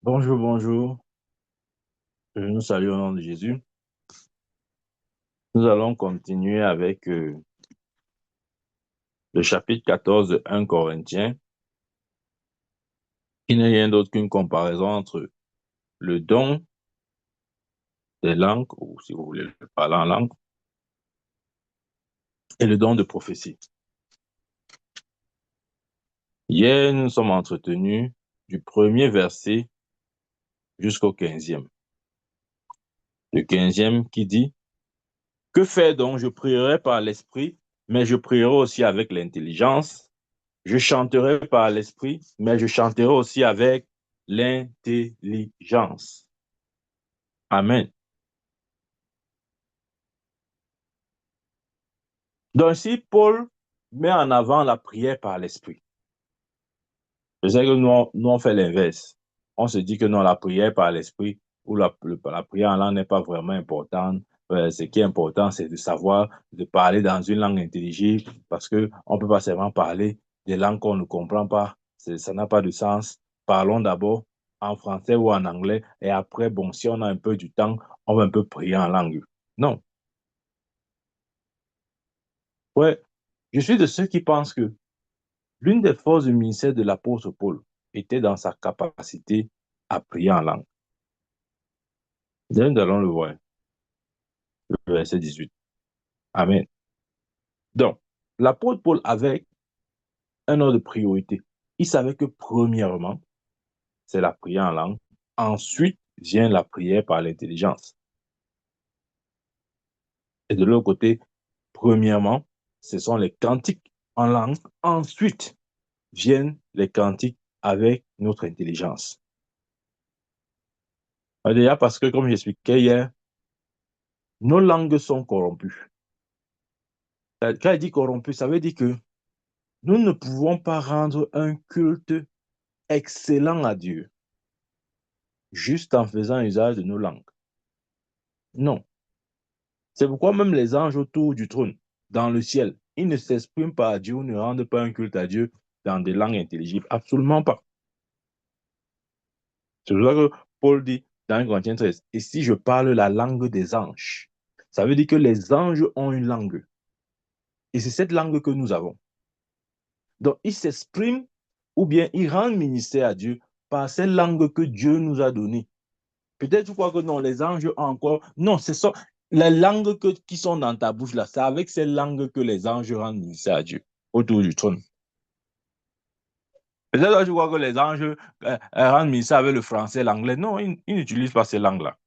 Bonjour, bonjour. Je nous salue au nom de Jésus. Nous allons continuer avec le chapitre 14 de 1 Corinthiens, qui n'est rien d'autre qu'une comparaison entre le don des langues, ou si vous voulez le parler en langue, et le don de prophétie. Hier, nous sommes entretenus du premier verset jusqu'au 15e. Le 15e qui dit, « Que faire donc? Je prierai par l'esprit, mais je prierai aussi avec l'intelligence. Je chanterai par l'esprit, mais je chanterai aussi avec l'intelligence. » Amen. Donc ici, Paul met en avant la prière par l'esprit. Je sais que nous on fait l'inverse. On se dit que non, la prière par l'esprit ou la prière en langue n'est pas vraiment importante. Ce qui est important, c'est de savoir, de parler dans une langue intelligible, parce qu'on ne peut pas seulement parler des langues qu'on ne comprend pas. Ça n'a pas de sens. Parlons d'abord en français ou en anglais, et après, bon, si on a un peu du temps, on va un peu prier en langue. Non. Ouais, je suis de ceux qui pensent que l'une des forces du ministère de l'apôtre Paul était dans sa capacité à prier en langue. Nous allons le voir, le verset 18. Amen. Donc, l'apôtre Paul avait un ordre de priorité. Il savait que premièrement, c'est la prière en langue. Ensuite vient la prière par l'intelligence. Et de l'autre côté, premièrement, ce sont les cantiques en langue. Ensuite viennent les cantiques avec notre intelligence. Déjà parce que, comme j'expliquais hier, nos langues sont corrompues. Quand il dit corrompu, ça veut dire que nous ne pouvons pas rendre un culte excellent à Dieu juste en faisant usage de nos langues. Non. C'est pourquoi même les anges autour du trône, dans le ciel, ils ne s'expriment pas à Dieu ou ne rendent pas un culte à Dieu dans des langues intelligibles. Absolument pas. C'est pour ça que Paul dit dans 1 Corinthiens 13, et si je parle la langue des anges, ça veut dire que les anges ont une langue. Et c'est cette langue que nous avons. Donc, ils s'expriment ou bien ils rendent ministère à Dieu par cette langue que Dieu nous a donnée. Peut-être tu crois que non, les anges ont encore... Non, ce sont les langues qui sont dans ta bouche là. C'est avec ces langues que les anges rendent ministère à Dieu autour du trône. Peut-être que tu crois que les anges rendent ministère avec le français, l'anglais. Non, ils n'utilisent pas ces langues-là.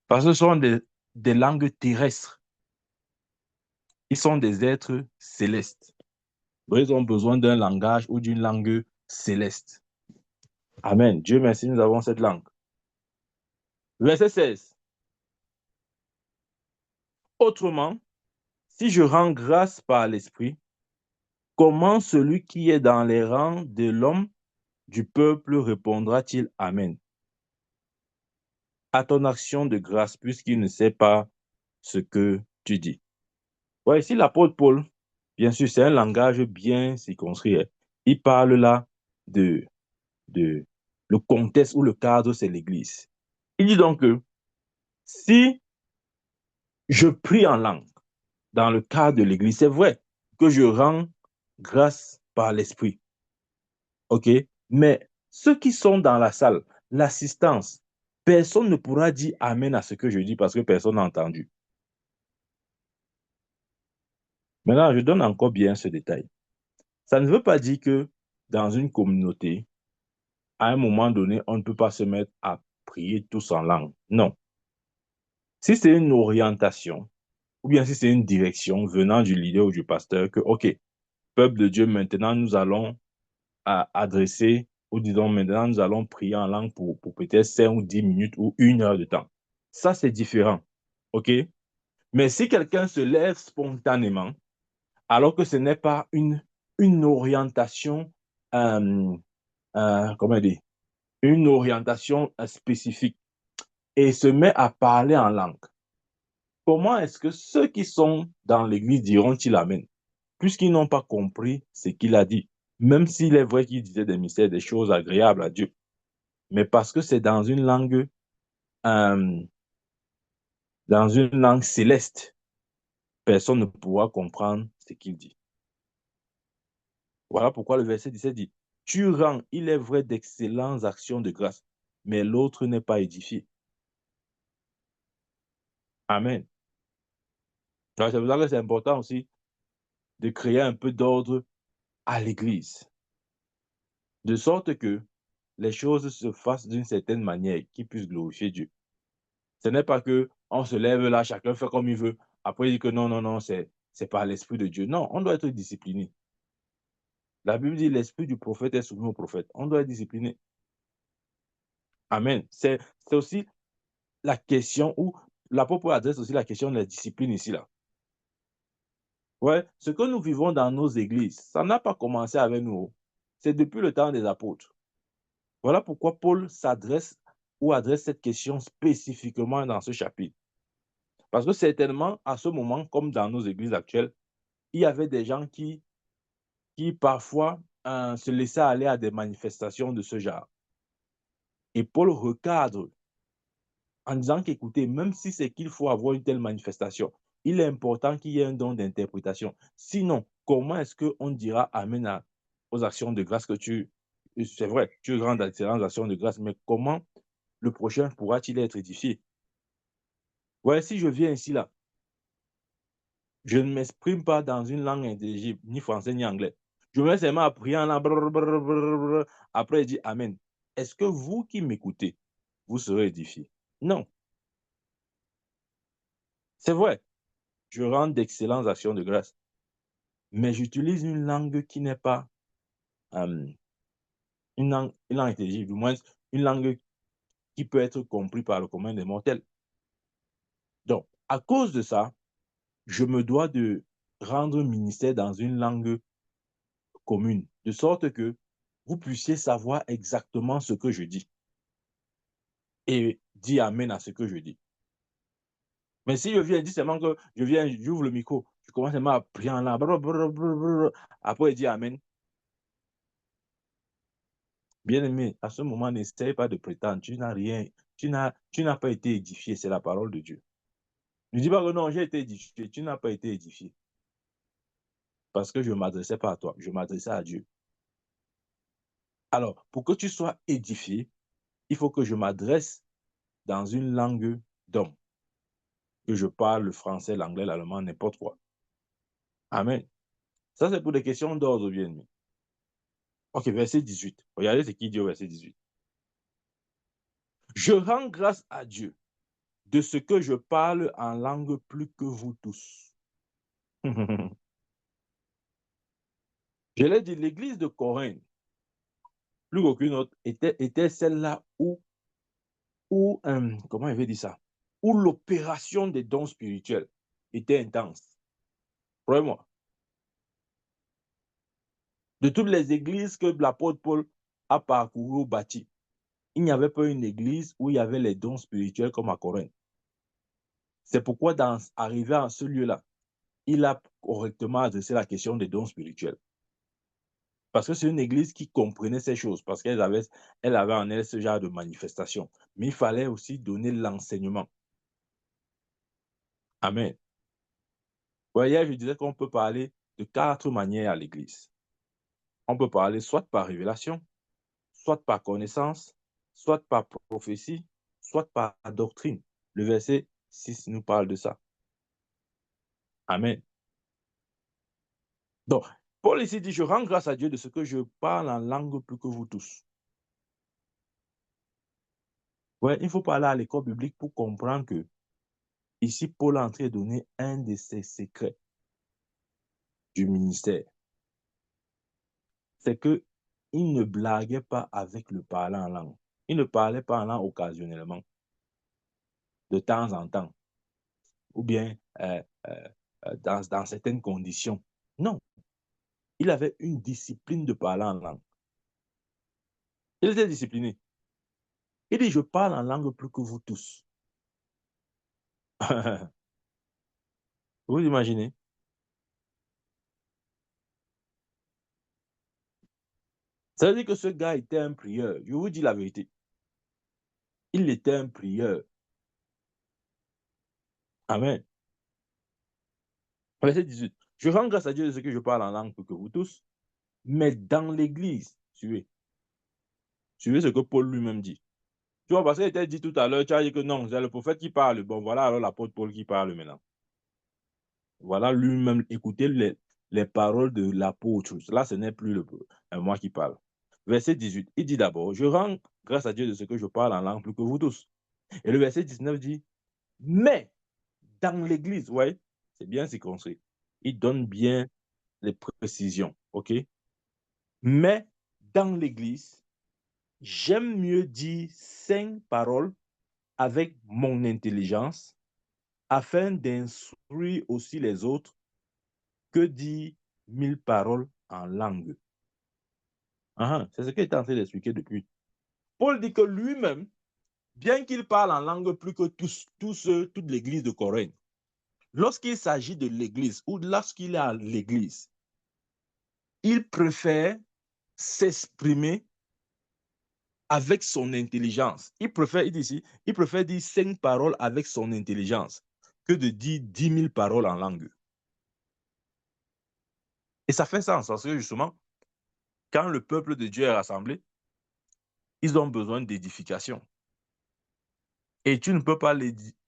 Parce que ce sont des langues terrestres. Ils sont des êtres célestes. Ils ont besoin d'un langage ou d'une langue céleste. Amen. Dieu merci, nous avons cette langue. Verset 16. Autrement, si je rends grâce par l'Esprit, comment celui qui est dans les rangs de l'homme du peuple répondra-t-il Amen à ton action de grâce, puisqu'il ne sait pas ce que tu dis? Ouais, ici, l'apôtre Paul, bien sûr, c'est un langage bien circonscrit. Il parle là de le contexte ou le cadre, c'est l'Église. Il dit donc que si je prie en langue dans le cadre de l'Église, c'est vrai que je rends grâce par l'Esprit. OK? Mais ceux qui sont dans la salle, l'assistance, personne ne pourra dire Amen à ce que je dis parce que personne n'a entendu. Maintenant, je donne encore bien ce détail. Ça ne veut pas dire que dans une communauté, à un moment donné, on ne peut pas se mettre à prier tous en langue. Non. Si c'est une orientation, ou bien si c'est une direction venant du leader ou du pasteur, que, OK, peuple de Dieu, maintenant nous allons adresser, ou disons maintenant nous allons prier en langue pour peut-être 5 ou 10 minutes ou 1 heure de temps. Ça, c'est différent. OK? Mais si quelqu'un se lève spontanément, alors que ce n'est pas une orientation, comment dire, une orientation spécifique, et se met à parler en langue, comment est-ce que ceux qui sont dans l'église diront-ils Amen, puisqu'ils n'ont pas compris ce qu'il a dit? Même s'il est vrai qu'il disait des mystères, des choses agréables à Dieu. Mais parce que c'est euh, dans une langue céleste, personne ne pourra comprendre ce qu'il dit. Voilà pourquoi le verset 17 dit, tu rends, il est vrai, d'excellentes actions de grâce, mais l'autre n'est pas édifié. Amen. Donc, c'est pour ça que c'est important aussi de créer un peu d'ordre à l'Église, de sorte que les choses se fassent d'une certaine manière qui puisse glorifier Dieu. Ce n'est pas que on se lève là, chacun fait comme il veut, après il dit que non, non, non, c'est par l'Esprit de Dieu. Non, on doit être discipliné. La Bible dit l'Esprit du prophète est soumis au prophète. On doit être discipliné. Amen. C'est aussi la question où l'apôtre adresse aussi la question de la discipline ici, là. Ouais, ce que nous vivons dans nos églises, ça n'a pas commencé avec nous. C'est depuis le temps des apôtres. Voilà pourquoi Paul s'adresse ou adresse cette question spécifiquement dans ce chapitre. Parce que certainement, à ce moment, comme dans nos églises actuelles, il y avait des gens qui parfois se laissaient aller à des manifestations de ce genre. Et Paul recadre en disant qu'écoutez, même si c'est qu'il faut avoir une telle manifestation, il est important qu'il y ait un don d'interprétation. Sinon, comment est-ce qu'on dira Amen aux actions de grâce que c'est vrai, tu rends d'excellentes actions de grâce, mais comment le prochain pourra-t-il être édifié? Ouais, si je viens ici, là, je ne m'exprime pas dans une langue intelligible, ni français, ni anglais. Je me mets seulement à prier en langue, après, il dit Amen. Est-ce que vous qui m'écoutez, vous serez édifiés? Non, c'est vrai. Je rends d'excellentes actions de grâce, mais j'utilise une langue qui n'est pas euh, une langue intelligible, du moins une langue qui peut être comprise par le commun des mortels. Donc, à cause de ça, je me dois de rendre ministère dans une langue commune, de sorte que vous puissiez savoir exactement ce que je dis et dire Amen à ce que je dis. Mais si je viens dire seulement que je viens, j'ouvre le micro, je commence seulement à prier en langue, après, il dit Amen. Bien-aimé, à ce moment, n'essaye pas de prétendre. Tu n'as rien, tu n'as pas été édifié. C'est la parole de Dieu. Ne dis pas que non, j'ai été édifié. Tu n'as pas été édifié. Parce que je ne m'adressais pas à toi. Je m'adressais à Dieu. Alors, pour que tu sois édifié, il faut que je m'adresse dans une langue d'homme. Que je parle le français, l'anglais, l'allemand, n'importe quoi. Amen. Ça, c'est pour des questions d'ordre, bien-aimé. Ok, verset 18. Regardez ce qu'il dit au verset 18. Je rends grâce à Dieu de ce que je parle en langue plus que vous tous. Je l'ai dit, l'église de Corinthe, plus qu'aucune autre, était celle-là comment il veut dire ça, où l'opération des dons spirituels était intense. Croyez-moi. De toutes les églises que l'apôtre Paul a parcouru ou bâti, il n'y avait pas une église où il y avait les dons spirituels comme à Corinthe. C'est pourquoi, arrivé à ce lieu-là, il a correctement adressé la question des dons spirituels. Parce que c'est une église qui comprenait ces choses, parce elle avait en elle ce genre de manifestation. Mais il fallait aussi donner l'enseignement. Amen. Hier, je disais qu'on peut parler de 4 manières à l'église. On peut parler soit par révélation, soit par connaissance, soit par prophétie, soit par doctrine. Le verset 6 nous parle de ça. Amen. Donc, Paul ici dit, je rends grâce à Dieu de ce que je parle en langue plus que vous tous. Ouais, il faut parler à l'école biblique pour comprendre que ici, Paul est en train de donner un de ses secrets du ministère. C'est qu'il ne blaguait pas avec le parlant en langue. Il ne parlait pas en langue occasionnellement, de temps en temps, ou bien dans certaines conditions. Non, il avait une discipline de parler en langue. Il était discipliné. Il dit, je parle en langue plus que vous tous. Vous imaginez? Ça veut dire que ce gars était un prieur. Je vous dis la vérité. Il était un prieur. Amen. Verset 18. Je rends grâce à Dieu de ce que je parle en langue pour que vous tous, mais dans l'église, suivez ce que Paul lui-même dit. Tu vois, parce qu'il était dit tout à l'heure, tu as dit que non, c'est le prophète qui parle. Bon, voilà alors l'apôtre Paul qui parle maintenant. Voilà lui-même, écoutez les paroles de l'apôtre. Là, ce n'est plus moi qui parle. Verset 18, il dit d'abord, je rends grâce à Dieu de ce que je parle en langue plus que vous tous. Et le verset 19 dit, mais dans l'église, ouais, c'est bien circonscrit. Il donne bien les précisions, ok? Mais dans l'église, j'aime mieux dire 5 paroles avec mon intelligence afin d'instruire aussi les autres que dire 1000 paroles en langue. C'est ce qu'il est en train d'expliquer depuis. Paul dit que lui-même, bien qu'il parle en langue plus que toute l'église de Corinthe, lorsqu'il s'agit de l'église ou lorsqu'il est à l'église, il préfère s'exprimer avec son intelligence. Il préfère dire 5 paroles avec son intelligence que de dire 10 000 paroles en langue. Et ça fait sens parce que justement, quand le peuple de Dieu est rassemblé, ils ont besoin d'édification. Et tu ne peux pas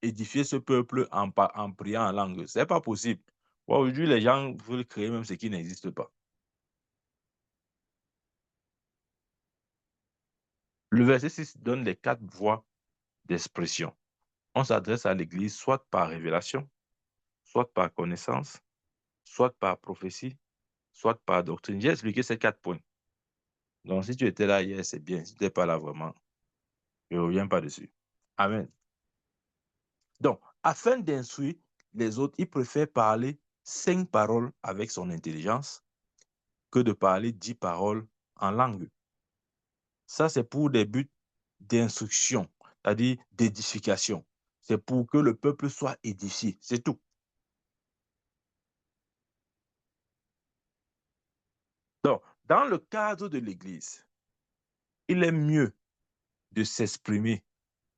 édifier ce peuple en priant en langue. Ce n'est pas possible. Aujourd'hui, les gens veulent créer même ce qui n'existe pas. Le verset 6 donne les 4 voies d'expression. On s'adresse à l'Église soit par révélation, soit par connaissance, soit par prophétie, soit par doctrine. J'ai expliqué ces 4 points. Donc, si tu étais là hier, c'est bien. Si tu n'étais pas là vraiment, je ne reviens pas dessus. Amen. Donc, afin d'instruire les autres, il préfère parler 5 paroles avec son intelligence que de parler 10 paroles en langue. Ça, c'est pour des buts d'instruction, c'est-à-dire d'édification. C'est pour que le peuple soit édifié, c'est tout. Donc, dans le cadre de l'Église, il est mieux de s'exprimer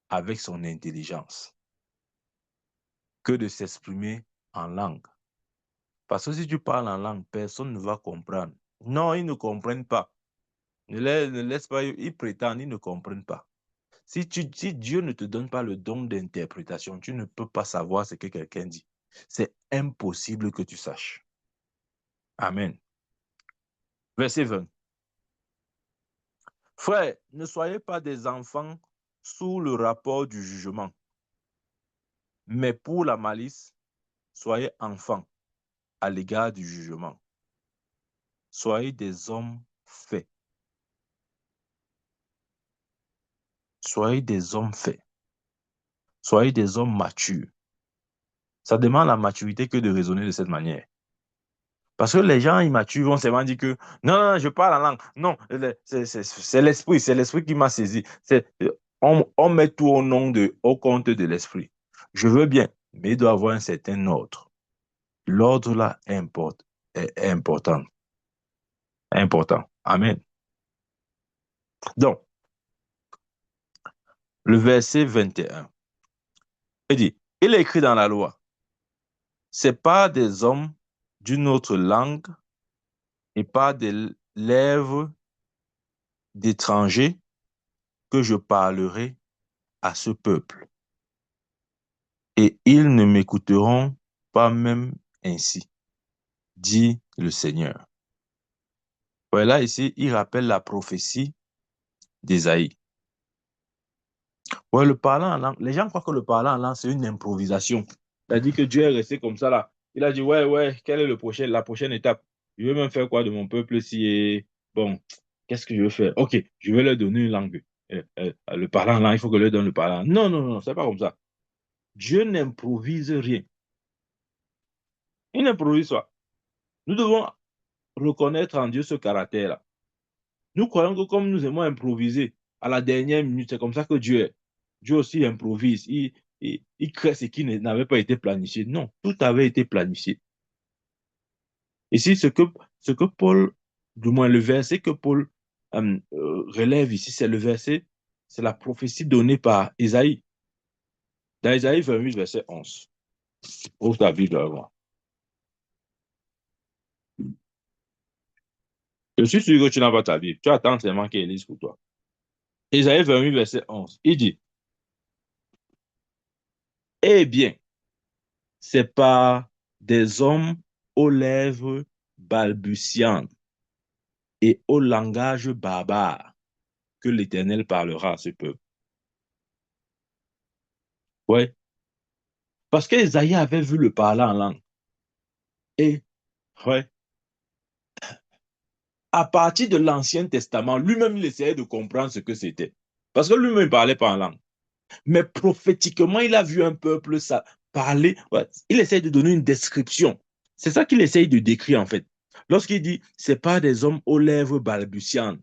avec son intelligence que de s'exprimer en langue. Parce que si tu parles en langue, personne ne va comprendre. Non, ils ne comprennent pas. Ne laisse pas, ils prétendent, ils ne comprennent pas. Si Dieu ne te donne pas le don d'interprétation, tu ne peux pas savoir ce que quelqu'un dit. C'est impossible que tu saches. Amen. Verset 20. Frères, ne soyez pas des enfants sous le rapport du jugement, mais pour la malice, soyez enfants à l'égard du jugement. Soyez des hommes faits. Soyez des hommes faits. Soyez des hommes matures. Ça demande la maturité que de raisonner de cette manière. Parce que les gens immatures vont seulement dire que non, non, je parle en langue. Non, c'est l'esprit qui m'a saisi. On met tout au compte de l'esprit. Je veux bien, mais il doit avoir un certain ordre. L'ordre là est important. Important. Amen. Donc, le verset 21, il dit, il est écrit dans la loi, c'est pas des hommes d'une autre langue et pas des lèvres d'étrangers que je parlerai à ce peuple. Et ils ne m'écouteront pas même ainsi, dit le Seigneur. Voilà, ici, il rappelle la prophétie d'Ésaïe. Ouais, le parlant en langue, les gens croient que le parlant en langue, c'est une improvisation. C'est-à-dire que Dieu est resté comme ça là. Il a dit, ouais, quelle est la prochaine étape? Je vais même faire quoi de mon peuple si, bon, qu'est-ce que je veux faire? Ok, je vais leur donner une langue. Le parlant en langue, il faut que je leur donne le parlant. Non, non, non, c'est pas comme ça. Dieu n'improvise rien. Il n'improvise pas. Nous devons reconnaître en Dieu ce caractère-là. Nous croyons que comme nous aimons improviser à la dernière minute, c'est comme ça que Dieu est. Dieu aussi improvise. Il crée ce qui n'avait pas été planifié. Non, tout avait été planifié. Ici, ce que Paul, du moins le verset que Paul relève ici, c'est le verset, c'est la prophétie donnée par Ésaïe. Dans Ésaïe 28, verset 11. Ouvre ta Bible là, moi. Je suis sûr que tu n'as pas ta Bible. Tu attends seulement qu'elle lise pour toi. Ésaïe 28, verset 11. Il dit, eh bien, c'est par des hommes aux lèvres balbutiantes et au langage barbare que l'Éternel parlera à ce peuple. Ouais. Parce qu'Ésaïe avait vu le parler en langue. Et, ouais, à partir de l'Ancien Testament, lui-même, il essayait de comprendre ce que c'était. Parce que lui-même, il ne parlait pas en langue. Mais prophétiquement, il a vu un peuple ça, parler. Ouais, il essaye de donner une description. C'est ça qu'il essaye de décrire, en fait. Lorsqu'il dit, c'est pas des hommes aux lèvres balbutiantes.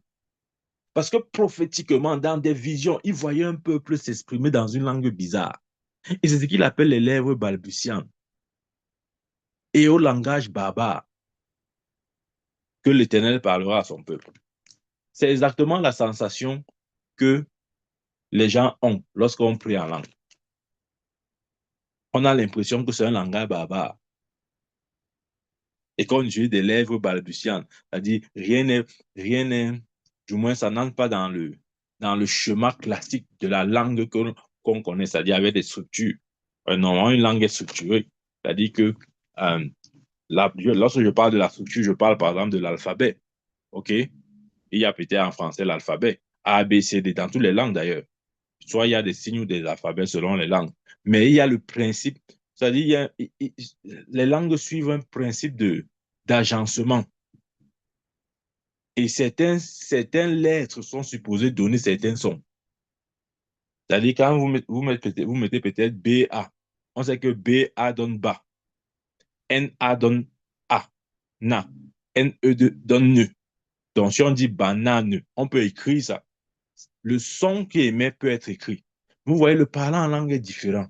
Parce que prophétiquement, dans des visions, il voyait un peuple s'exprimer dans une langue bizarre. Et c'est ce qu'il appelle les lèvres balbutiantes. Et au langage barbare que l'Éternel parlera à son peuple. C'est exactement la sensation que les gens ont lorsqu'on prie en langue. On a l'impression que c'est un langage barbare et qu'on utilise des lèvres balbutiantes. C'est-à-dire, rien n'est, du moins, ça n'entre pas dans le schéma classique de la langue qu'on connaît, c'est-à-dire avec des structures. Normalement, une langue est structurée. C'est-à-dire que lorsque je parle de la structure, je parle par exemple de l'alphabet. OK? Il y a peut-être en français l'alphabet. A, B, C, D, dans toutes les langues d'ailleurs. Soit il y a des signes ou des alphabets selon les langues. Mais il y a le principe, c'est-à-dire les langues suivent un principe d'agencement. Et certaines lettres sont supposées donner certains sons. C'est-à-dire quand vous mettez peut-être BA, on sait que BA donne bas, NA donne A, na, NE donne ne. Donc si on dit banane, on peut écrire ça. Le son qui émet peut être écrit. Vous voyez, le parlant en langue est différent.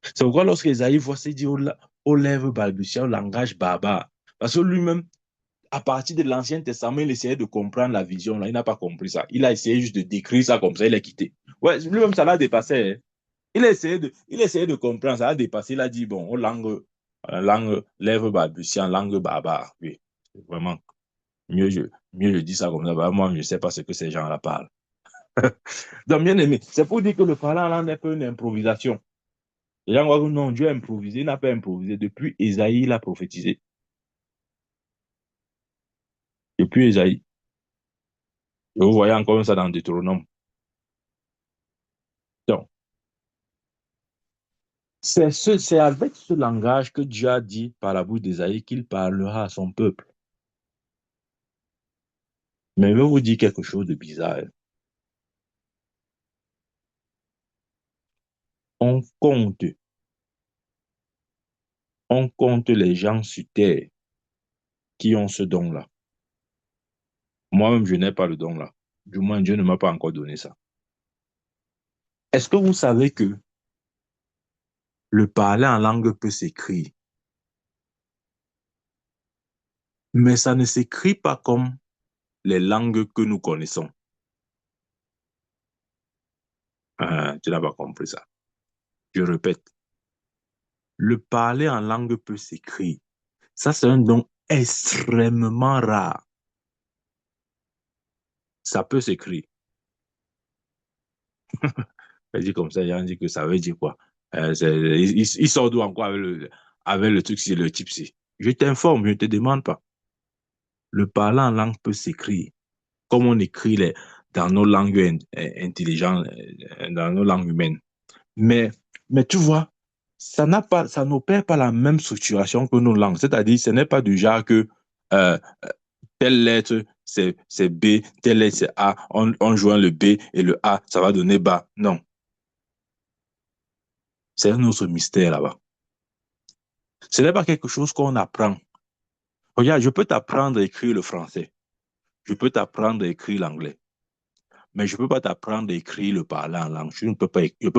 C'est pourquoi lorsque Esaïe voit ça, il dit aux lèvres balbutiantes, au langage barbare. Parce que lui-même, à partir de l'Ancien Testament, il essayait de comprendre la vision. Là. Il n'a pas compris ça. Il a essayé juste de décrire ça comme ça, il a quitté. Ouais, lui-même, ça l'a dépassé. Hein. Il a essayé de comprendre, ça l'a dépassé. Il a dit, bon, aux langue, lèvres balbutiantes, langue barbare. Oui, vraiment. Mieux je dis ça comme ça. Bah, moi, je ne sais pas ce que ces gens-là parlent. Donc, bien aimé, c'est pour dire que le parlant là n'est pas une improvisation. Les gens croient que non, Dieu a improvisé, il n'a pas improvisé. Depuis Esaïe, il a prophétisé. Depuis Esaïe. Et vous voyez encore ça dans Deutéronome. Donc, c'est avec ce langage que Dieu a dit par la bouche d'Esaïe qu'il parlera à son peuple. Mais je vais vous dire quelque chose de bizarre. On compte, on compte les gens sur terre qui ont ce don-là. Moi-même, je n'ai pas le don-là. Du moins, Dieu ne m'a pas encore donné ça. Est-ce que vous savez que le parler en langue peut s'écrire, mais ça ne s'écrit pas comme les langues que nous connaissons? Tu n'as pas compris ça. Je répète, le parler en langue peut s'écrire. Ça, c'est un don extrêmement rare. Ça peut s'écrire. Je dis comme ça, il dit que ça veut dire quoi? Il sort d'où encore avec le truc, c'est le type ci. Je t'informe, je ne te demande pas. Le parler en langue peut s'écrire, comme on écrit dans nos langues intelligentes, dans nos langues humaines. Mais, mais tu vois, ça n'opère pas la même structuration que nos langues. C'est-à-dire, ce n'est pas du genre que euh, telle lettre, c'est B, telle lettre, c'est A. On joint le B et le A, ça va donner bas. Non, c'est un autre mystère là-bas. Ce n'est pas quelque chose qu'on apprend. Regarde, je peux t'apprendre à écrire le français. Je peux t'apprendre à écrire l'anglais. Mais je ne peux pas t'apprendre à écrire le parler en langue. Je ne peux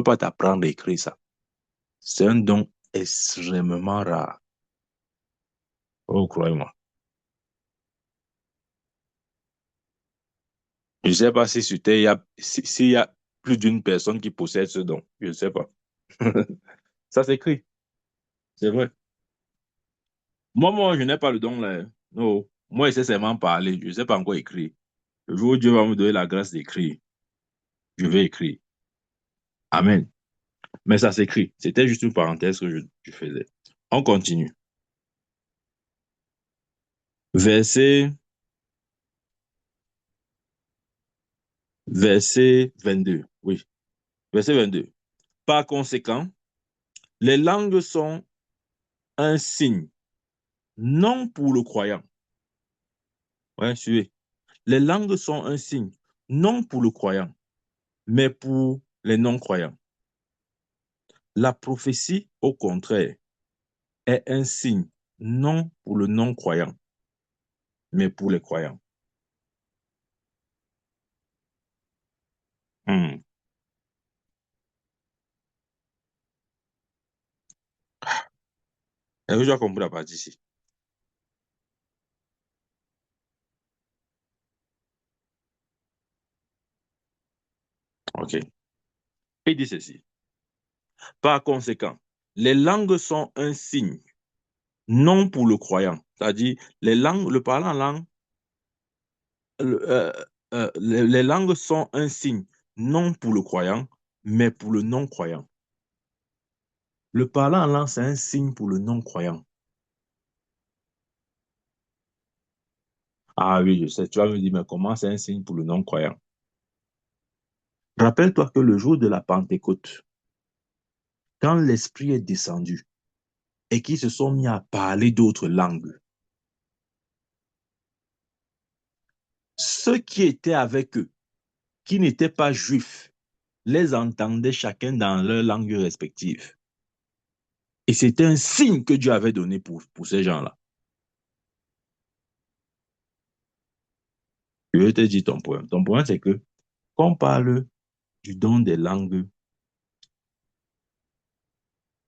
pas t'apprendre à écrire ça. C'est un don extrêmement rare. Oh, croyez-moi. Je ne sais pas si sur Terre, s'il y a plus d'une personne qui possède ce don. Je ne sais pas. Ça s'écrit. C'est vrai. Moi, je n'ai pas le don là. Non. Moi, je sais seulement parler. Je ne sais pas encore écrire. Le jour où Dieu va me donner la grâce d'écrire, je vais écrire. Amen. Mais ça s'écrit. C'était juste une parenthèse que je faisais. On continue. Verset, verset 22. Oui. Verset 22. Par conséquent, les langues sont un signe, non pour le croyant. Ouais, suivez. Les langues sont un signe, non pour le croyant, mais pour les non-croyants. La prophétie, au contraire, est un signe, non pour le non-croyant, mais pour les croyants. Hmm. Est-ce que tu as compris la partie ici? OK. Il dit ceci. Par conséquent, les langues sont un signe, non pour le croyant. C'est-à-dire, les langues, le parlant en langue, les langues sont un signe, non pour le croyant, mais pour le non-croyant. Le parlant en langue, c'est un signe pour le non-croyant. Ah oui, je sais, tu vas me dire, mais comment c'est un signe pour le non-croyant? Rappelle-toi que le jour de la Pentecôte, quand l'Esprit est descendu et qu'ils se sont mis à parler d'autres langues, ceux qui étaient avec eux, qui n'étaient pas juifs, les entendaient chacun dans leur langue respective. Et c'était un signe que Dieu avait donné pour ces gens-là. Je vais te dire ton point. Ton point, c'est que quand on parle du don des langues,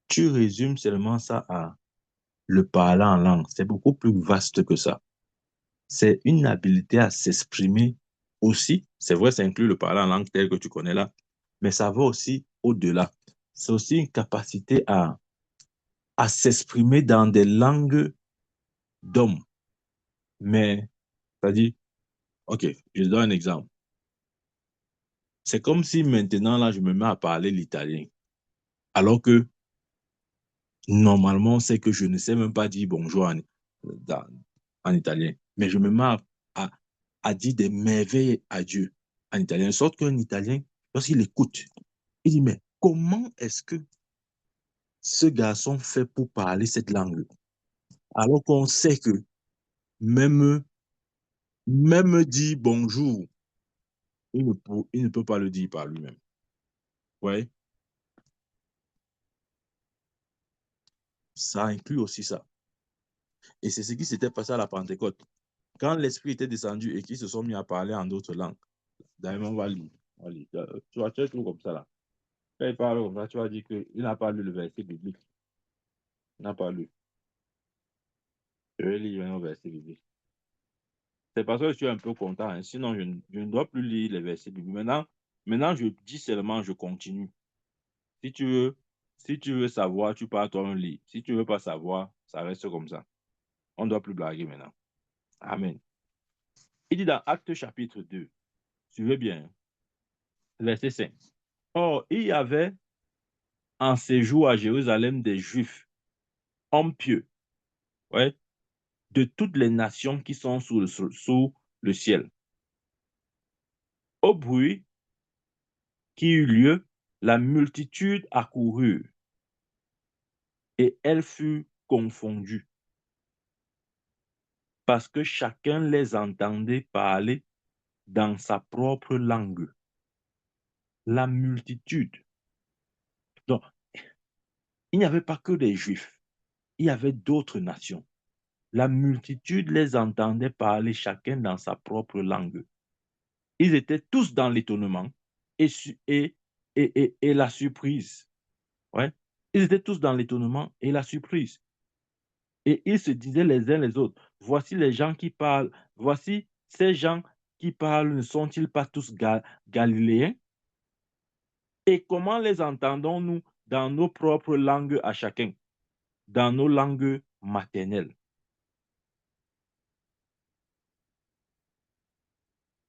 tu résumes seulement ça à le parler en langue. C'est beaucoup plus vaste que ça. C'est une habilité à s'exprimer aussi. C'est vrai, ça inclut le parler en langue tel que tu connais là, mais ça va aussi au-delà. C'est aussi une capacité à s'exprimer dans des langues d'hommes. Mais, c'est-à-dire, OK, je donne un exemple. C'est comme si maintenant, là, je me mets à parler l'italien. Alors que, normalement, c'est que je ne sais même pas dire bonjour dans- en italien. Mais je me mets à, à dire des merveilles à Dieu en italien. De sorte qu'un Italien, lorsqu'il écoute, il dit, mais comment est-ce que ce garçon fait pour parler cette langue? Alors qu'on sait que même, même dire bonjour, il ne peut pas le dire par lui-même. Ouais, ça inclut aussi ça. Et c'est ce qui s'était passé à la Pentecôte. Quand l'Esprit était descendu et qu'ils se sont mis à parler en d'autres langues, d'ailleurs, on va lire. On va lire. Tu es tout comme ça là. Quand il parle comme ça, tu vas dire qu'il n'a pas lu le verset biblique. Il n'a pas lu. Je vais lire un verset biblique. C'est parce que je suis un peu content, hein. Sinon, je ne dois plus lire les versets bibliques. Maintenant, je dis seulement, je continue. Si tu veux, si tu veux savoir, tu pars toi un lit. Si tu ne veux pas savoir, ça reste comme ça. On ne doit plus blaguer maintenant. Amen. Il dit dans Actes chapitre 2, suivez bien, hein, verset 5. Or, il y avait en séjour à Jérusalem des Juifs, hommes pieux, ouais, de toutes les nations qui sont sous le ciel. Au bruit qui eut lieu, la multitude accourut et elle fut confondue parce que chacun les entendait parler dans sa propre langue. La multitude. Donc, il n'y avait pas que des Juifs, il y avait d'autres nations. La multitude les entendait parler chacun dans sa propre langue. Ils étaient tous dans l'étonnement et, et la surprise. Ouais. Ils étaient tous dans l'étonnement et la surprise. Et ils se disaient les uns les autres, voici les gens qui parlent, voici ces gens qui parlent ne sont-ils pas tous galiléens? Et comment les entendons-nous dans nos propres langues à chacun, dans nos langues maternelles?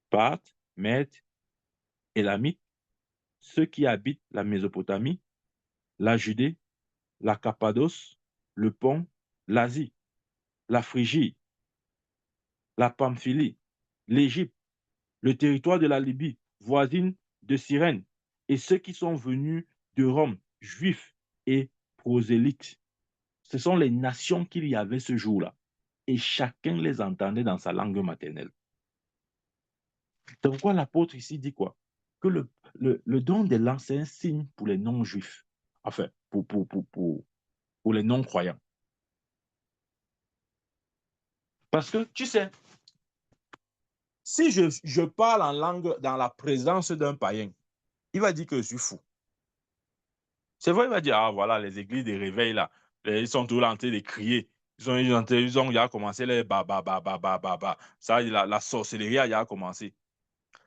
Parthes, Mèdes, Élamites, ceux qui habitent la Mésopotamie, la Judée, la Cappadoce, le Pont, l'Asie, la Phrygie, la Pamphylie, l'Égypte, le territoire de la Libye, voisine de Cyrène, et ceux qui sont venus de Rome, juifs et prosélytes. Ce sont les nations qu'il y avait ce jour-là. Et chacun les entendait dans sa langue maternelle. C'est pourquoi l'apôtre ici dit quoi? Que le don des langues, c'est un signe pour les non-juifs. Enfin, pour les non-croyants. Parce que, tu sais, si je parle en langue dans la présence d'un païen, il va dire que je suis fou. C'est vrai, il va dire, ah voilà, les églises des réveils, là, ils sont tous là en train de crier. Ils ont déjà commencé les ba. Ça, la sorcellerie a déjà commencé.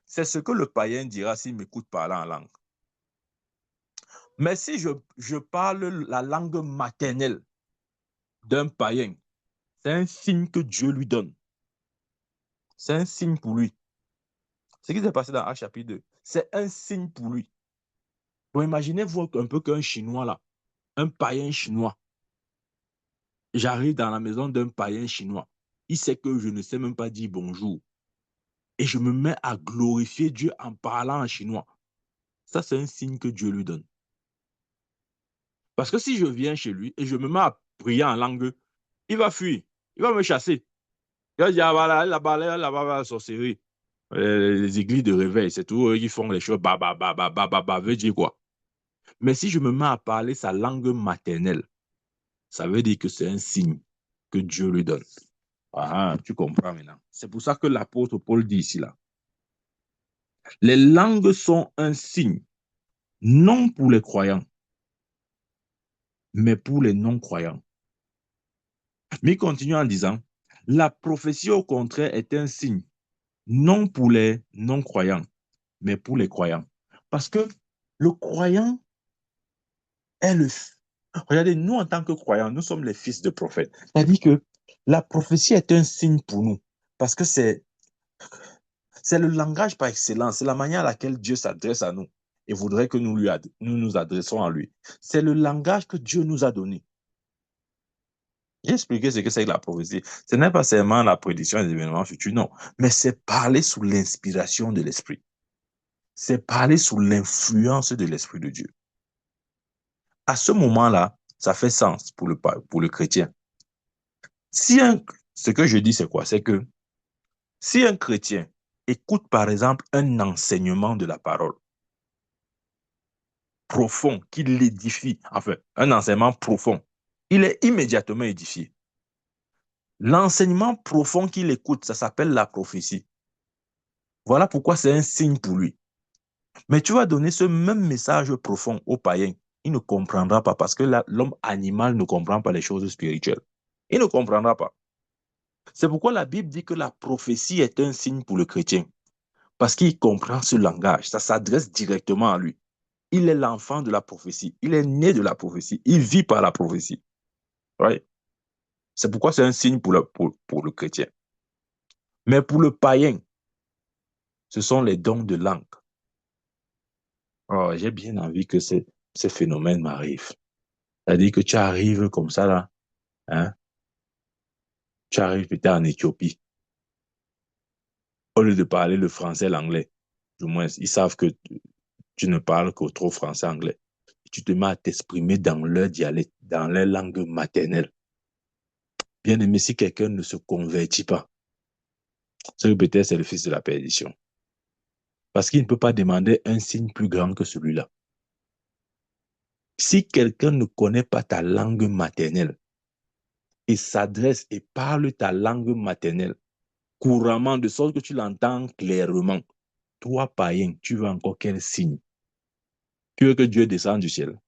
C'est ce que le païen dira s'il m'écoute parler en langue. Mais si je parle la langue maternelle d'un païen, c'est un signe que Dieu lui donne. C'est un signe pour lui. Ce qui s'est passé dans Actes chapitre 2, c'est un signe pour lui. Bon, imaginez-vous un peu qu'un Chinois là, un païen chinois, j'arrive dans la maison d'un païen chinois. Il sait que je ne sais même pas dire bonjour. Et je me mets à glorifier Dieu en parlant en chinois. Ça, c'est un signe que Dieu lui donne. Parce que si je viens chez lui et je me mets à prier en langue, il va fuir. Il va me chasser. Il va dire, ah, voilà, là-bas, la sorcellerie. Les églises de réveil, c'est tout. Eux, ils font les choses, veut dire quoi? Mais si je me mets à parler sa langue maternelle, ça veut dire que c'est un signe que Dieu lui donne. Ah, tu comprends maintenant. C'est pour ça que l'apôtre Paul dit ici, là. Les langues sont un signe, non pour les croyants, mais pour les non-croyants. Mais il continue en disant, la prophétie au contraire est un signe, non pour les non-croyants, mais pour les croyants. Parce que le croyant est le... Regardez, nous en tant que croyants, nous sommes les fils de prophètes. C'est-à-dire que la prophétie est un signe pour nous, parce que c'est le langage par excellence, c'est la manière à laquelle Dieu s'adresse à nous et voudrait que nous nous adressons à lui. C'est le langage que Dieu nous a donné. J'ai expliqué ce que c'est que la prophétie. Ce n'est pas seulement la prédiction des événements futurs, non, mais c'est parler sous l'inspiration de l'Esprit. C'est parler sous l'influence de l'Esprit de Dieu. À ce moment-là, ça fait sens pour le chrétien. Ce que je dis, c'est quoi? C'est que si un chrétien écoute, par exemple, un enseignement de la parole profond qui l'édifie, enfin, un enseignement profond, il est immédiatement édifié. L'enseignement profond qu'il écoute, ça s'appelle la prophétie. Voilà pourquoi c'est un signe pour lui. Mais tu vas donner ce même message profond au païen. Il ne comprendra pas parce que l'homme animal ne comprend pas les choses spirituelles. Il ne comprendra pas. C'est pourquoi la Bible dit que la prophétie est un signe pour le chrétien. Parce qu'il comprend ce langage. Ça s'adresse directement à lui. Il est l'enfant de la prophétie. Il est né de la prophétie. Il vit par la prophétie. Ouais. C'est pourquoi c'est un signe pour le chrétien. Mais pour le païen, ce sont les dons de langue. Oh, j'ai bien envie que ces phénomènes m'arrivent. C'est-à-dire que tu arrives comme ça, là, hein, tu arrives peut-être en Éthiopie. Au lieu de parler le français, l'anglais, du moins, ils savent que tu ne parles que trop français-anglais. Tu te mets à t'exprimer dans leur dialecte, dans leur langue maternelle. Bien aimé, si quelqu'un ne se convertit pas, c'est peut-être c'est le fils de la perdition. Parce qu'il ne peut pas demander un signe plus grand que celui-là. Si quelqu'un ne connaît pas ta langue maternelle et s'adresse et parle ta langue maternelle couramment, de sorte que tu l'entends clairement, toi, païen, tu veux encore quel signe? Tu veux que Dieu descende du ciel?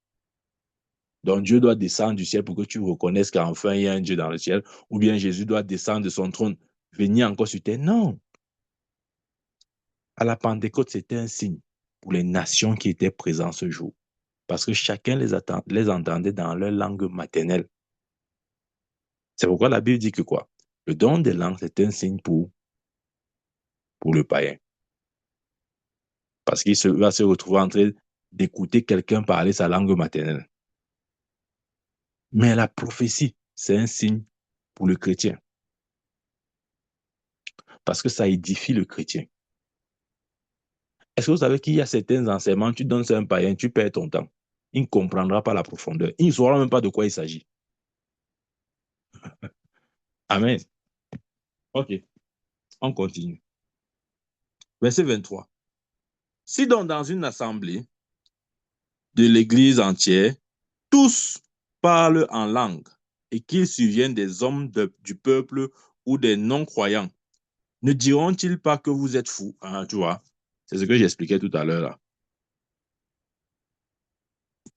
Donc Dieu doit descendre du ciel pour que tu reconnaisses qu'enfin il y a un Dieu dans le ciel, ou bien Jésus doit descendre de son trône, venir encore sur terre? Non. À la Pentecôte, c'était un signe pour les nations qui étaient présentes ce jour. Parce que chacun les entendait dans leur langue maternelle. C'est pourquoi la Bible dit que quoi? Le don des langues, c'est un signe pour le païen. Parce qu'il va se retrouver en train d'écouter quelqu'un parler sa langue maternelle. Mais la prophétie, c'est un signe pour le chrétien. Parce que ça édifie le chrétien. Est-ce que vous savez qu'il y a certains enseignements, tu donnes ça à un païen, tu perds ton temps. Il ne comprendra pas la profondeur. Il ne saura même pas de quoi il s'agit. Amen. OK, on continue. Verset 23. Si donc dans une assemblée de l'église entière, tous parlent en langue et qu'ils surviennent des hommes du peuple ou des non-croyants, ne diront-ils pas que vous êtes fous? Ah, tu vois, c'est ce que j'expliquais tout à l'heure là.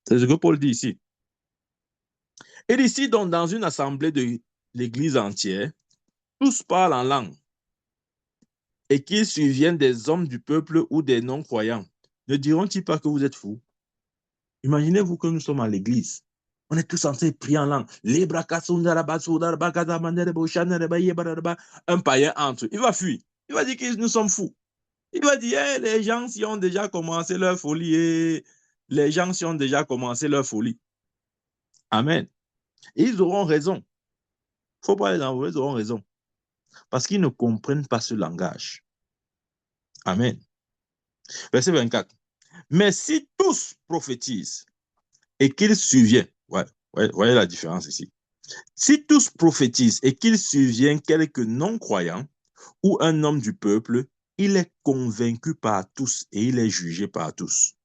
C'est ce que Paul dit ici. Et ici, donc, dans une assemblée de l'église entière, tous parlent en langue et qu'ils surviennent des hommes du peuple ou des non-croyants, ne diront-ils pas que vous êtes fous? Imaginez-vous que nous sommes à l'église. On est tous censés prier en langue. Un païen entre. Il va fuir. Il va dire que nous sommes fous. Il va dire, hey, les gens qui ont déjà commencé leur folie. Les gens qui ont déjà commencé leur folie. Amen. Et ils auront raison. Il ne faut pas les envoyer, ils auront raison. Parce qu'ils ne comprennent pas ce langage. Amen. Verset 24. Mais si tous prophétisent et qu'ils surviennent, voyez la différence ici. Si tous prophétisent et qu'ils surviennent quelques non-croyants ou un homme du peuple, il est convaincu par tous et il est jugé par tous.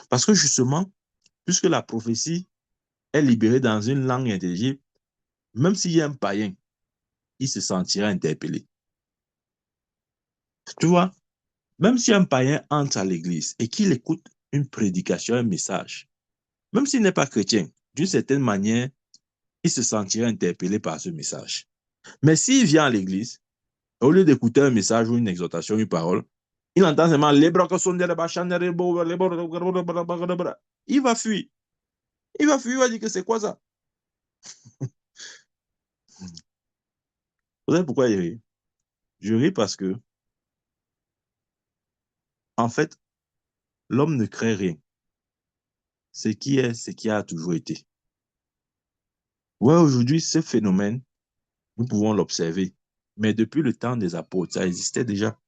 Parce que justement, puisque la prophétie est libérée dans une langue intelligible, même s'il y a un païen, il se sentira interpellé. Tu vois, même si un païen entre à l'église et qu'il écoute une prédication, un message, même s'il n'est pas chrétien, d'une certaine manière, il se sentira interpellé par ce message. Mais s'il vient à l'église, au lieu d'écouter un message ou une exhortation, une parole, il entend seulement il va fuir. Il va fuir, il va dire que c'est quoi ça? Vous savez pourquoi il rit? Je ris parce que, en fait, l'homme ne crée rien. Ce qui est, ce qui a toujours été. Ouais, aujourd'hui, ce phénomène, nous pouvons l'observer. Mais depuis le temps des apôtres, ça existait déjà.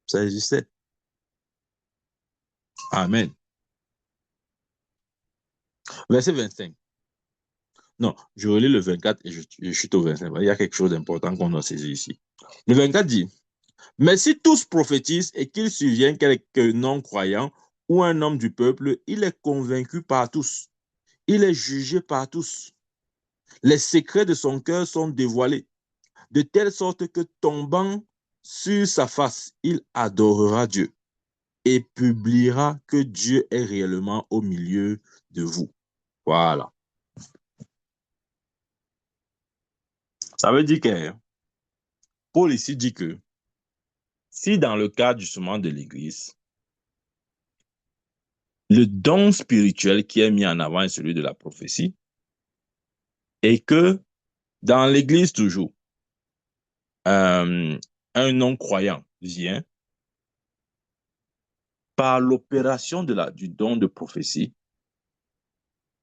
Ça existait. Amen. Verset 25. Non, je relis le 24 et je chute au 25. Il y a quelque chose d'important qu'on a saisi ici. Le 24 dit, mais si tous prophétisent et qu'ils surviennent quelques non-croyants ou un homme du peuple, il est convaincu par tous. Il est jugé par tous. Les secrets de son cœur sont dévoilés, de telle sorte que tombant sur sa face, il adorera Dieu et publiera que Dieu est réellement au milieu de vous. Voilà. Ça veut dire que Paul ici dit que si dans le cadre justement de l'Église, le don spirituel qui est mis en avant est celui de la prophétie, et que dans l'Église toujours, un non-croyant vient par l'opération du don de prophétie,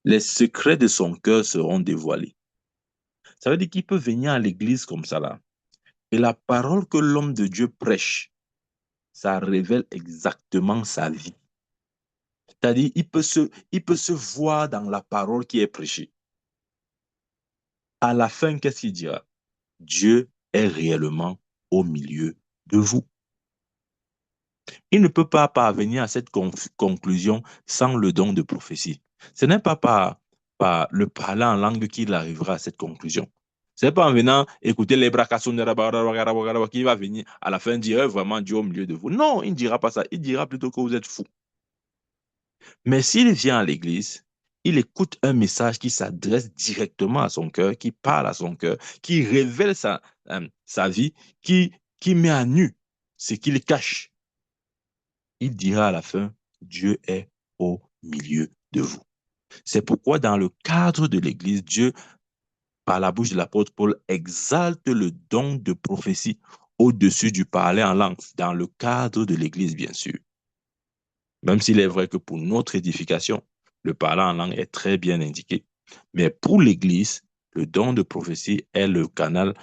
les secrets de son cœur seront dévoilés. Ça veut dire qu'il peut venir à l'église comme ça là. Et la parole que l'homme de Dieu prêche, ça révèle exactement sa vie. C'est-à-dire, il peut se voir dans la parole qui est prêchée. À la fin, qu'est-ce qu'il dira? Dieu est réellement au milieu de vous. Il ne peut pas parvenir à cette conclusion sans le don de prophétie. Ce n'est pas par le parler en langue qu'il arrivera à cette conclusion. Ce n'est pas en venant écouter les bracassons qu'il va venir à la fin dire vraiment Dieu au milieu de vous. Non, il ne dira pas ça. Il dira plutôt que vous êtes fous. Mais s'il vient à l'église, il écoute un message qui s'adresse directement à son cœur, qui parle à son cœur, qui révèle sa vie, qui met à nu ce qu'il cache, il dira à la fin, Dieu est au milieu de vous. C'est pourquoi dans le cadre de l'Église, Dieu, par la bouche de l'apôtre Paul, exalte le don de prophétie au-dessus du parler en langue, dans le cadre de l'Église, bien sûr. Même s'il est vrai que pour notre édification, le parler en langue est très bien indiqué. Mais pour l'Église, le don de prophétie est le canal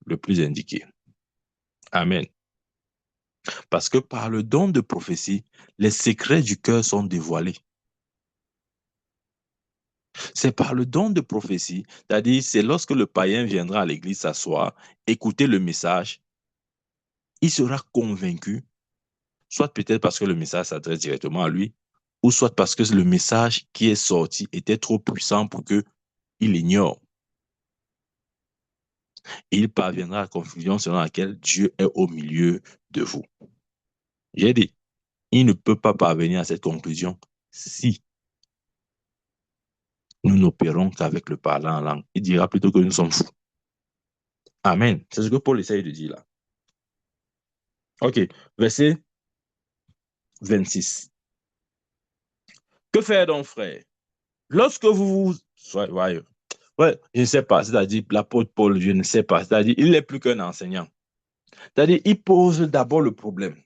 le plus indiqué. Amen. Parce que par le don de prophétie, les secrets du cœur sont dévoilés. C'est par le don de prophétie, c'est-à-dire c'est lorsque le païen viendra à l'église s'asseoir, écouter le message, il sera convaincu, soit peut-être parce que le message s'adresse directement à lui, ou soit parce que le message qui est sorti était trop puissant pour qu'il ignore. Et il parviendra à la conclusion selon laquelle Dieu est au milieu de vous. J'ai dit, il ne peut pas parvenir à cette conclusion si nous n'opérons qu'avec le parlant en langue. Il dira plutôt que nous sommes fous. Amen. C'est ce que Paul essaye de dire là. Ok, verset 26. Que faire donc, frère? Lorsque vous... Ouais, je ne sais pas, c'est-à-dire l'apôtre Paul, je ne sais pas, c'est-à-dire il n'est plus qu'un enseignant. C'est-à-dire il pose d'abord le problème.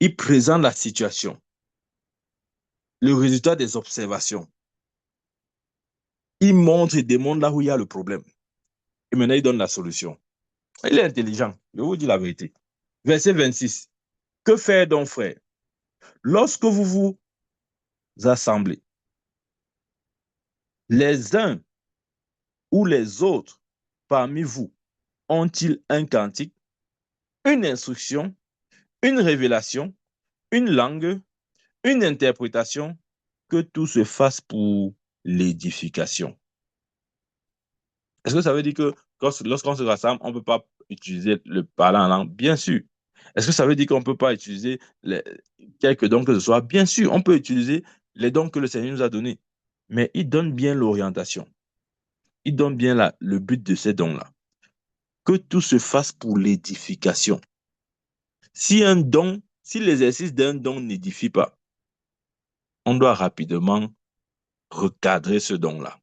Il présente la situation, le résultat des observations. Il montre et démontre là où il y a le problème. Et maintenant, il donne la solution. Il est intelligent, je vous dis la vérité. Verset 26. Que faire donc, frère? Lorsque vous vous assemblez, les uns ou les autres parmi vous ont-ils un cantique, une instruction, une révélation, une langue, une interprétation, que tout se fasse pour l'édification? Est-ce que ça veut dire que lorsqu'on se rassemble, on ne peut pas utiliser le parler en langue? Bien sûr. Est-ce que ça veut dire qu'on ne peut pas utiliser quelques dons que ce soit? Bien sûr, on peut utiliser les dons que le Seigneur nous a donnés. Mais il donne bien l'orientation. Il donne bien le but de ces dons-là. Que tout se fasse pour l'édification. Si l'exercice d'un don n'édifie pas, on doit rapidement recadrer ce don-là,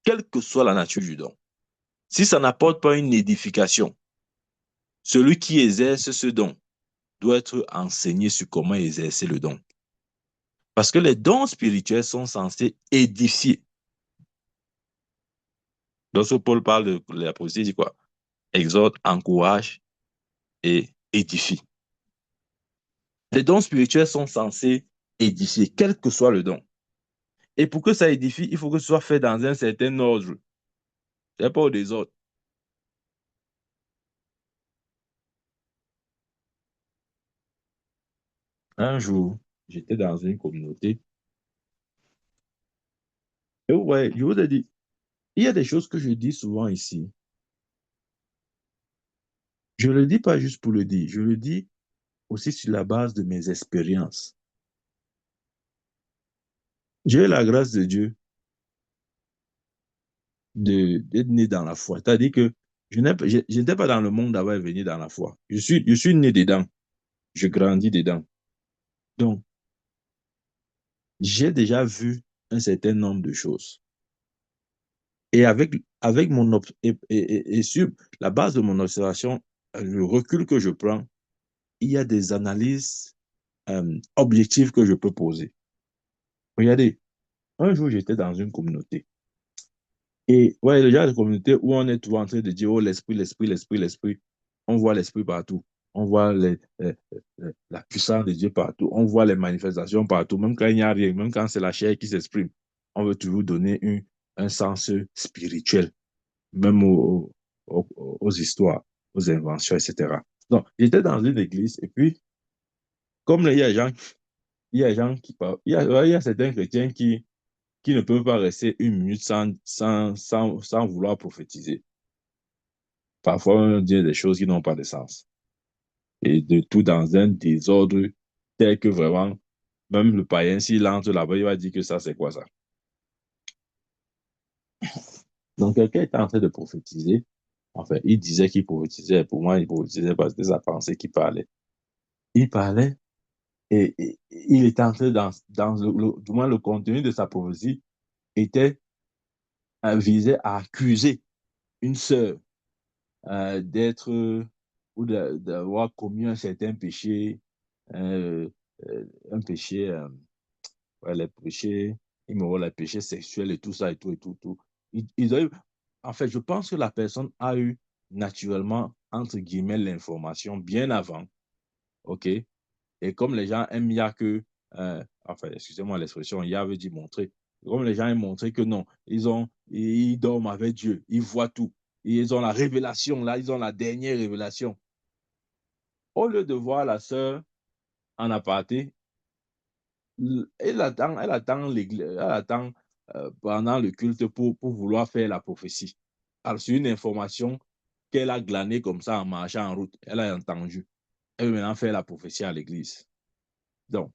quelle que soit la nature du don. Si ça n'apporte pas une édification, celui qui exerce ce don doit être enseigné sur comment exercer le don. Parce que les dons spirituels sont censés édifier. Lorsque Paul parle de la prophétie, il dit quoi? Exhorte, encourage et édifie. Les dons spirituels sont censés édifier, quel que soit le don. Et pour que ça édifie, il faut que ce soit fait dans un certain ordre. Ce n'est pas au désordre. Un jour, j'étais dans une communauté. Et ouais, je vous ai dit, il y a des choses que je dis souvent ici. Je ne le dis pas juste pour le dire, je le dis aussi sur la base de mes expériences. J'ai eu la grâce de Dieu d'être né dans la foi. C'est-à-dire que je n'étais pas dans le monde avant de venir dans la foi. Je suis né dedans. Je grandis dedans. Donc, j'ai déjà vu un certain nombre de choses. Et avec et sur la base de mon observation, le recul que je prends, il y a des analyses objectives que je peux poser. Regardez, un jour, j'étais dans une communauté. Et ouais, il y a des communautés où on est toujours en train de dire, oh, l'esprit, l'esprit, l'esprit, l'esprit. On voit l'esprit partout. On voit la puissance de Dieu partout. On voit les manifestations partout. Même quand il n'y a rien, même quand c'est la chair qui s'exprime, on veut toujours donner un sens spirituel, même aux histoires, aux inventions, etc. Donc, j'étais dans une église et puis, comme il y a des gens, il y a des gens qui parlent, il y a certains chrétiens qui ne peuvent pas rester une minute sans vouloir prophétiser. Parfois, on dit des choses qui n'ont pas de sens. Et de tout dans un désordre tel que vraiment, même le païen, s'il entre là-bas, il va dire que ça, c'est quoi ça? Donc, quelqu'un est en train de prophétiser. Enfin, il disait qu'il prophétisait. Pour moi, il prophétisait parce que c'était sa pensée qui parlait. Il parlait et il était entré dans du moins le contenu de sa prophétie était visait à accuser une sœur d'être ou d'avoir commis un certain péché, euh, un péché, ouais, les péchés immoraux, les péchés sexuels et tout ça et tout et tout, tout. Ils ont eu, en fait, je pense que la personne a eu naturellement, entre guillemets, l'information bien avant, OK? Et comme les gens aiment, il y a que, enfin, excusez-moi l'expression, il y avait dit montrer. Comme les gens aiment montrer que non, ils dorment avec Dieu, ils voient tout. Ils ont la révélation, là, ils ont la dernière révélation. Au lieu de voir la sœur en aparté, elle attend pendant le culte pour vouloir faire la prophétie. Alors, c'est une information qu'elle a glanée comme ça en marchant en route. Elle a entendu. Elle veut maintenant faire la prophétie à l'église. Donc,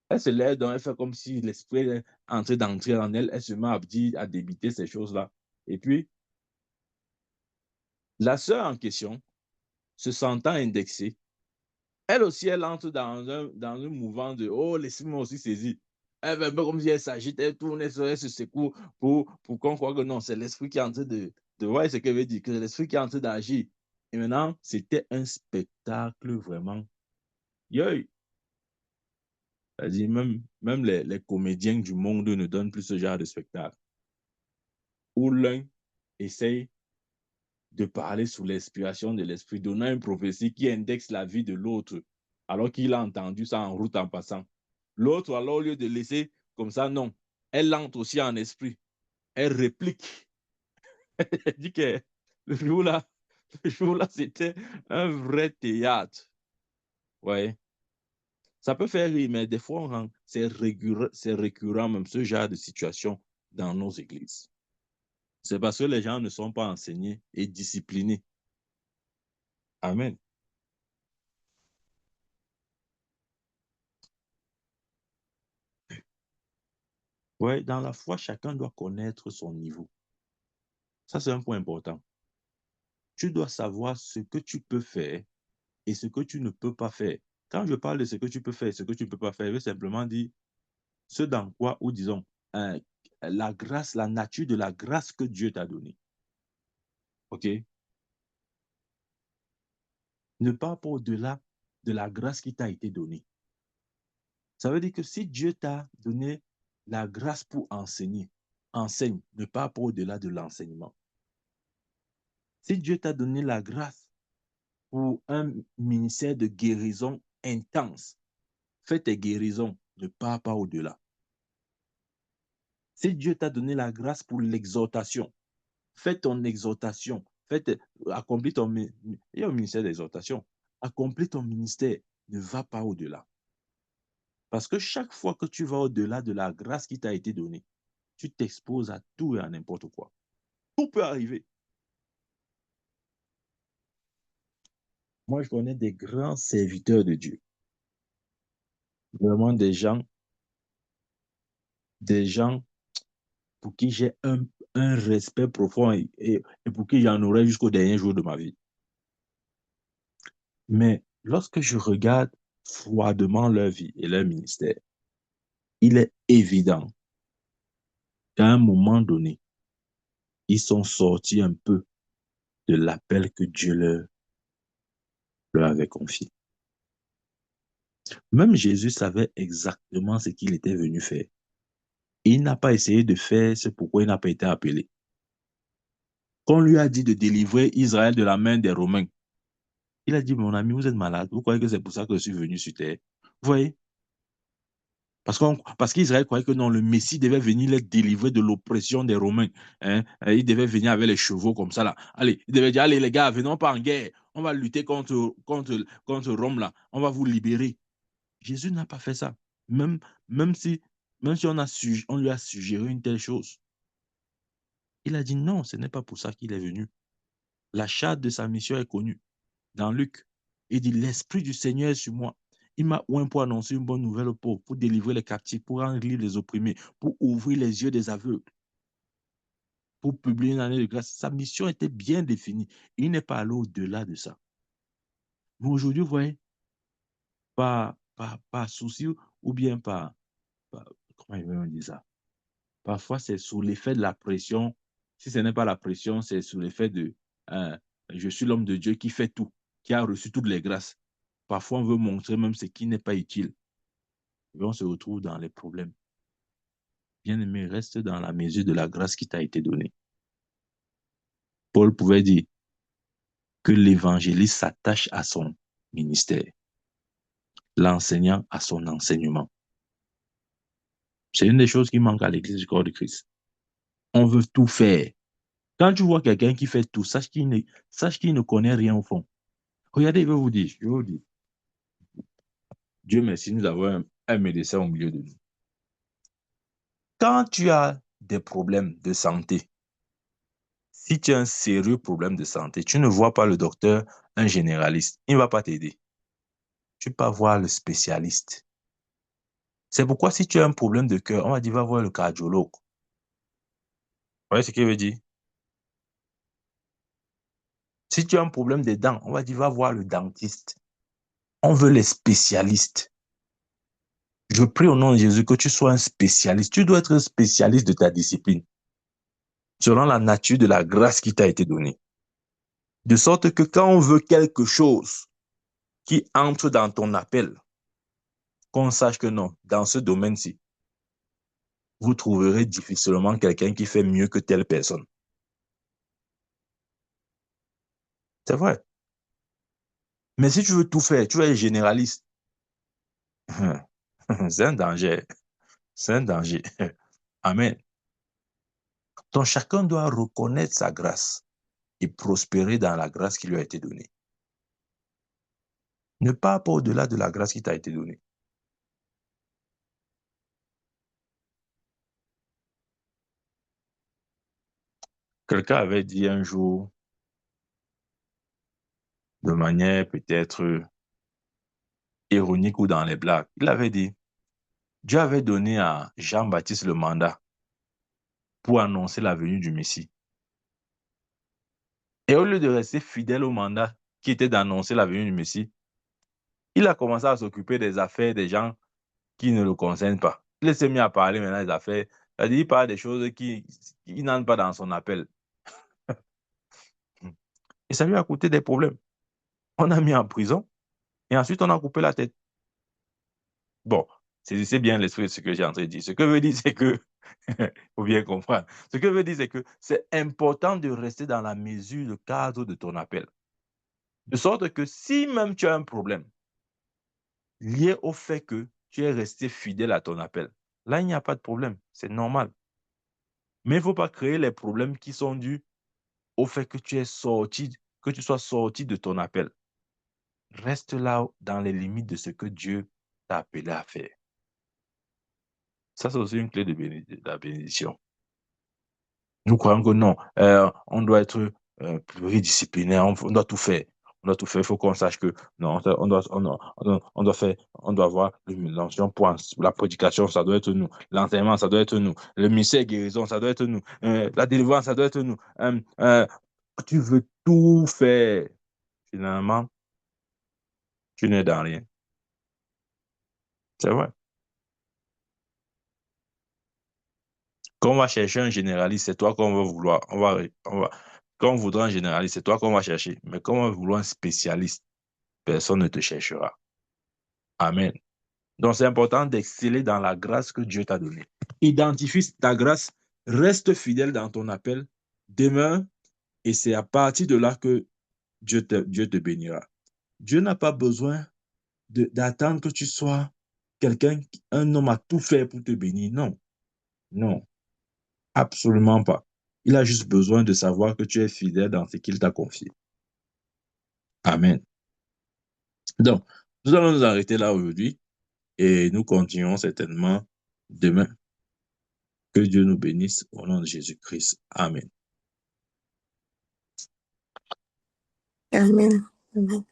elle se lève, donc elle fait comme si l'esprit est d'entrer en elle. Elle se met à dire, à débiter ces choses-là. Et puis, la sœur en question, se sentant indexée, elle aussi, elle entre dans un mouvement de oh, laissez-moi aussi saisir. Elle fait un peu comme si elle s'agite, elle tourne, elle se secoue pour qu'on croit que non, c'est l'esprit qui est en train de voir ce qu'elle veut dire, que c'est l'esprit qui est en train d'agir. Et maintenant, c'était un spectacle vraiment. Yo, c'est-à-dire même les comédiens du monde ne donnent plus ce genre de spectacle. Où l'un essaye de parler sous l'inspiration de l'esprit, donnant une prophétie qui indexe la vie de l'autre, alors qu'il a entendu ça en route en passant. L'autre, alors, au lieu de laisser comme ça, non. Elle entre aussi en esprit. Elle réplique. Elle dit que le jour-là, le jour-là, c'était un vrai théâtre. Ouais. Ça peut faire rire, mais des fois, c'est récurrent même ce genre de situation dans nos églises. C'est parce que les gens ne sont pas enseignés et disciplinés. Amen. Ouais, dans la foi, chacun doit connaître son niveau. Ça, c'est un point important. Tu dois savoir ce que tu peux faire et ce que tu ne peux pas faire. Quand je parle de ce que tu peux faire et ce que tu ne peux pas faire, je veux simplement dire ce dans quoi, ou disons, la grâce, la nature de la grâce que Dieu t'a donnée. OK? Ne pars pas au-delà de la grâce qui t'a été donnée. Ça veut dire que si Dieu t'a donné la grâce pour enseigner, enseigne, ne pars pas au-delà de l'enseignement. Si Dieu t'a donné la grâce pour un ministère de guérison intense, fais tes guérisons, ne pars pas au-delà. Si Dieu t'a donné la grâce pour l'exhortation, fais ton exhortation, accomplis ton il y a un ministère d'exhortation, accomplis ton ministère, ne va pas au-delà. Parce que chaque fois que tu vas au-delà de la grâce qui t'a été donnée, tu t'exposes à tout et à n'importe quoi. Tout peut arriver. Moi, je connais des grands serviteurs de Dieu. Vraiment des gens pour qui j'ai un respect profond et pour qui j'en aurai jusqu'au dernier jour de ma vie. Mais lorsque je regarde froidement leur vie et leur ministère, il est évident qu'à un moment donné, ils sont sortis un peu de l'appel que Dieu leur avait confié. Même Jésus savait exactement ce qu'il était venu faire. Il n'a pas essayé de faire ce pourquoi il n'a pas été appelé. Quand on lui a dit de délivrer Israël de la main des Romains, il a dit, mon ami, vous êtes malade. Vous croyez que c'est pour ça que je suis venu sur terre? Vous voyez? Parce qu'Israël croyait que non, le Messie devait venir les délivrer de l'oppression des Romains. Hein? Il devait venir avec les chevaux comme ça. Là. Allez, il devait dire, allez les gars, venons pas en guerre. On va lutter contre Rome là. On va vous libérer. Jésus n'a pas fait ça. Même, même si, même si on lui a suggéré une telle chose. Il a dit non, ce n'est pas pour ça qu'il est venu. La charte de sa mission est connue. Dans Luc, il dit, l'Esprit du Seigneur est sur moi. Il m'a oint pour annoncer une bonne nouvelle aux pauvres, pour délivrer les captifs, pour rendre libres les opprimés, pour ouvrir les yeux des aveugles. pour publier une année de grâce. Sa mission était bien définie. Il n'est pas allé au-delà de ça. Mais aujourd'hui, vous voyez, pas souci ou bien comment il veut dire ça? Parfois, c'est sous l'effet de la pression. Si ce n'est pas la pression, c'est sous l'effet de je suis l'homme de Dieu qui fait tout, qui a reçu toutes les grâces. Parfois, on veut montrer même ce qui n'est pas utile. Et on se retrouve dans les problèmes. Bien-aimé, reste dans la mesure de la grâce qui t'a été donnée. Paul pouvait dire que l'évangéliste s'attache à son ministère, l'enseignant à son enseignement. C'est une des choses qui manque à l'Église du corps de Christ. On veut tout faire. Quand tu vois quelqu'un qui fait tout, sache qu'il ne connaît rien au fond. Regardez, je vais vous dire. Dieu merci, nous avons un médecin au milieu de nous. Quand tu as des problèmes de santé, si tu as un sérieux problème de santé, tu ne vois pas le docteur, un généraliste. Il ne va pas t'aider. Tu peux voir le spécialiste. C'est pourquoi si tu as un problème de cœur, on va dire va voir le cardiologue. Vous voyez ce qu'il veut dire? Si tu as un problème des dents, on va dire va voir le dentiste. On veut les spécialistes. Je prie au nom de Jésus que tu sois un spécialiste. Tu dois être un spécialiste de ta discipline, selon la nature de la grâce qui t'a été donnée. De sorte que quand on veut quelque chose qui entre dans ton appel, qu'on sache que non, dans ce domaine-ci, vous trouverez difficilement quelqu'un qui fait mieux que telle personne. C'est vrai. Mais si tu veux tout faire, tu es généraliste. C'est un danger. C'est un danger. Amen. Donc chacun doit reconnaître sa grâce et prospérer dans la grâce qui lui a été donnée. Ne pars pas au-delà de la grâce qui t'a été donnée. Quelqu'un avait dit un jour, de manière peut-être ironique ou dans les blagues, il avait dit, Dieu avait donné à Jean-Baptiste le mandat pour annoncer la venue du Messie. Et au lieu de rester fidèle au mandat qui était d'annoncer la venue du Messie, il a commencé à s'occuper des affaires des gens qui ne le concernent pas. Il s'est mis à parler maintenant des affaires, c'est-à-dire il parle des choses qui n'entrent pas dans son appel. Et ça lui a coûté des problèmes. On a mis en prison et ensuite on a coupé la tête. Bon, c'est bien l'esprit de ce que j'ai en train de dire. Ce que je veux dire, c'est que, il faut bien comprendre, ce que je veux dire, c'est que c'est important de rester dans la mesure, le cadre de ton appel. De sorte que si même tu as un problème lié au fait que tu es resté fidèle à ton appel, là, il n'y a pas de problème, c'est normal. Mais il ne faut pas créer les problèmes qui sont dus au fait que tu sois sorti de ton appel. Reste là dans les limites de ce que Dieu t'a appelé à faire. Ça, c'est aussi une clé de la bénédiction. Nous croyons que non, on doit être pluridisciplinaire, on doit tout faire. On doit tout faire. Il faut qu'on sache que non, on doit avoir l'illumination pour la prédication, ça doit être nous. L'enseignement, ça doit être nous. Le ministère de guérison, ça doit être nous. La délivrance, ça doit être nous. Tu veux tout faire. Finalement, tu n'es dans rien. C'est vrai. Quand on va chercher un généraliste, c'est toi qu'on va vouloir. Quand on voudra un généraliste, c'est toi qu'on va chercher. Mais quand on va vouloir un spécialiste, personne ne te cherchera. Amen. Donc, c'est important d'exceller dans la grâce que Dieu t'a donnée. Identifie ta grâce, reste fidèle dans ton appel, demeure, et c'est à partir de là que Dieu te bénira. Dieu n'a pas besoin d'attendre que tu sois un homme à tout faire pour te bénir. Non, non, absolument pas. Il a juste besoin de savoir que tu es fidèle dans ce qu'il t'a confié. Amen. Donc, nous allons nous arrêter là aujourd'hui et nous continuons certainement demain. Que Dieu nous bénisse au nom de Jésus-Christ. Amen. Amen. Amen.